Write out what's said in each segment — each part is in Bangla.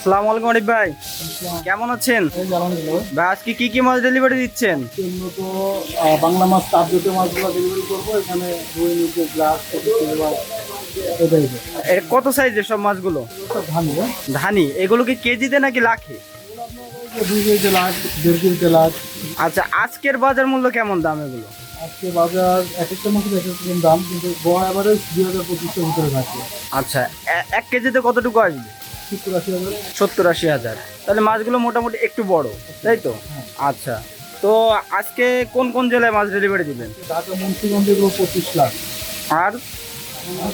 আসসালামু আলাইকুম আরিফ ভাই, কেমন আছেন? ভাই আজকে কি কি মাছ ডেলিভারি দিচ্ছেন? মূলত বাংলা মাছ তাপ জাতীয় মাছগুলো ডেলিভারি করবো। এখানে রুই নিচে গ্লাস এটাই এর কত সাইজের সব মাছগুলো? ধান ধানি, এগুলো কি কেজিতে নাকি লাখে? 2 কেজি লাখ, 1.5 কেজি লাখ। আচ্ছা, আজকের বাজার মূল্য কেমন দাম এগুলো? আজকে বাজার এক একটা মাছের এক এক রকম দাম, কিন্তু গোয়া অ্যাভারেজ 2,000-2500 ভিতরে থাকে। আচ্ছা, এক কেজিতে কতটুকু আসবে? 70-80 হাজার। 70-80 হাজার। তাহলে মাছগুলো মোটামুটি একটু বড়, তাই তো? আচ্ছা, তো আজকে কোন কোন জেলায় মাছ ডেলিভারি দিবেন? ঢাকা মুন্সিগঞ্জে 25 লাখ। আর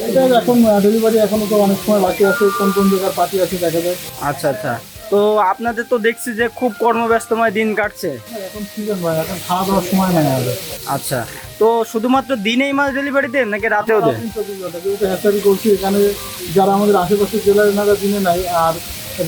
এটা এখন ডেলিভারি এখনো তো অনেক সময় বাকি আছে, কোন কোন জায়গার পার্টি আছে দেখা যায়। আচ্ছা আচ্ছা, তো আপনাদের তো দেখছি যে খুব কর্মব্যস্তময় দিন কাটছে। এখন সিজন ভাই, এখন খাওয়া দাওয়ার সময় নেই আমাদের। আচ্ছা, তো শুধুমাত্র দিনেই মাছ ডেলিভারি দেন নাকি রাতেও দেন? যেহেতু হ্যাচারি করছি, এখানে যারা আমাদের আশেপাশের জেলার এনারা দিনে নাই, আর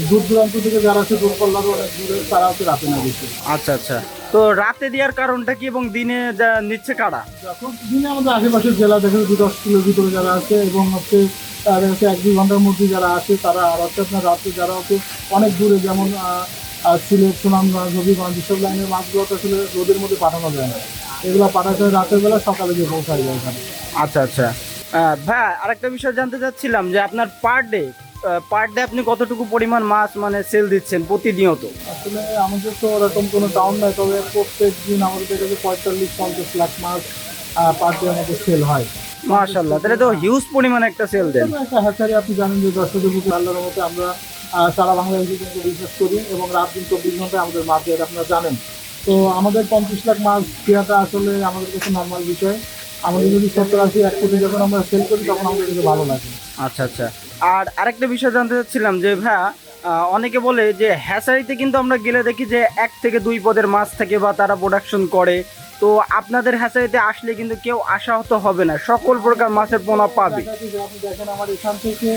দূর দূরান্ত থেকে যারা আছে দূরপাল্লারও অনেক দূরে, তারা হচ্ছে রাতে না বেশি। আচ্ছা আচ্ছা, তো রাতে দেওয়ার কারণটা কি এবং দিনে যা নিচ্ছে কারা? যখন দিনে আমাদের আশেপাশের জেলা দেখে 2-10 কিলোর ভিতরে যারা আছে, এবং হচ্ছে তাদের হচ্ছে 1-2 ঘন্টার মধ্যে যারা আছে তারা, আর হচ্ছে আপনার রাতে যারা হচ্ছে অনেক দূরে, যেমন সিলেট, সুনামগঞ্জ, হবিগঞ্জ, এসব লাইনের মাছগুলো তো আসলে রোদের মধ্যে পাঠানো যায় না। এগুলো পাঠাতে হয় রাতের বেলা, সকালে গিয়ে পৌঁছায় যায় এখানে। আচ্ছা আচ্ছা, ভাই আরেকটা বিষয় জানতে চাচ্ছিলাম যে আপনার পার ডে আপনি কতটুকু পরিমাণ মাছ মানে সেল দিচ্ছেন প্রতিনিয়ত? আসলে আমাদের তো ওরকম কোনো টাউন নাই, তবে প্রত্যেক দিন আমাদের কাছে 45-50 লাখ মাছ পার ডে আমাদের সেল হয়। মাশাআল্লাহ, তাহলে তো হিউজ পরিমাণে একটা সেল দেন। একটা হ্যাচারি, আপনি জানেন যে দর্শকের বুকে আল্লাহর মতো আমরা সারা বাংলাদেশে কিন্তু বিজনেস করি, এবং রাত দিন 24 ঘন্টায় আমাদের মাছ দেয়, আপনারা জানেন। তো আমাদের 25 লাখ মাছ দেওয়াটা আসলে আমাদের কাছে নর্মাল বিষয়। আমাদের যদি 70-80-1 কোটি যখন আমরা সেল করি, তখন আমাদের কাছে ভালো লাগে। আচ্ছা আচ্ছা, আর আরেকটা বিষয় জানতে চাচ্ছিলাম যে ভাই, অনেকে বলে যে হ্যাচারিতে কিন্তু আমরা গেলে দেখি যে 1 থেকে 2 পদের মাছ থাকে বা তারা প্রোডাকশন করে। তো আপনাদের হ্যাচারিতে আসলে কিন্তু কেউ আশাহত হবে না, সকল প্রকার মাছের পোনা পাবে। আপনি দেখেন আমার এখান থেকে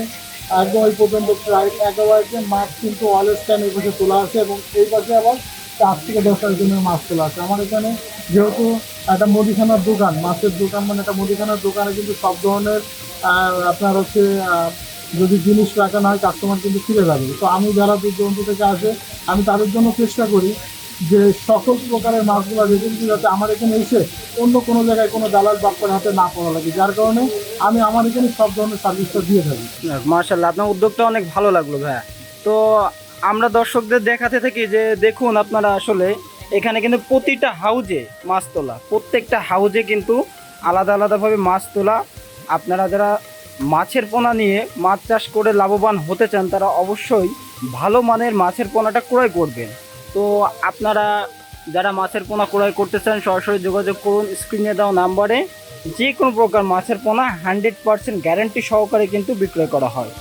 একদম ওই পর্যন্ত প্রায় 11 মাছ কিন্তু অলওয়েজ টাইম এই পাশে তোলা আছে, এবং এই পাশে আবার 4 থেকে 10 জনের মাছ তোলা আছে। আমার এখানে যেহেতু একটা মুদিখানার দোকান, মাছের দোকান মানে একটা মুদিখানার দোকানে কিন্তু সব ধরনের আপনার হচ্ছে যদি জিনিস রাখা না হয়, কাস্টমার কিন্তু ফিরে যাবে। তো আমি যারা দূর দূরান্ত থেকে আসে, আমি তাদের জন্য চেষ্টা করি যে সকল প্রকারের মাছগুলো রেখে দিতে, যাতে আমার এখানে এসে অন্য কোনো জায়গায় কোনো দালাল বাপ্পার হাতে না পড়া লাগে, যার কারণে আমি আমার এখানে সব ধরনের সার্ভিসটা দিয়ে থাকি। মাশাআল্লাহ, আপনার উদ্যোগটা অনেক ভালো লাগলো ভাইয়া। তো আমরা দর্শকদের দেখাতে থাকি যে দেখুন আপনারা আসলে এখানে কিন্তু প্রতিটা হাউজে মাছ তোলা, প্রত্যেকটা হাউজে কিন্তু আলাদা আলাদাভাবে মাছ তোলা। আপনারা যারা মাছের পোনা নিয়ে মাছ চাষ করে লাভবান হতে চান, তারা অবশ্যই ভালো মানের মাছের পোনাটা ক্রয় করবেন। তো আপনারা যারা মাছের পোনা ক্রয় করতে চান, সরাসরি যোগাযোগ করুন স্ক্রিনে দেওয়া নাম্বারে। যে কোনো প্রকার মাছের পোনা 100% গ্যারান্টি সহকারে কিন্তু বিক্রয় করা হয়।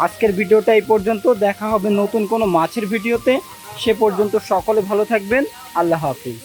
আজকের ভিডিওটা এই পর্যন্ত, দেখা হবে নতুন কোনো মাছের ভিডিওতে। সে পর্যন্ত সকলে ভালো থাকবেন। আল্লাহ হাফিজ।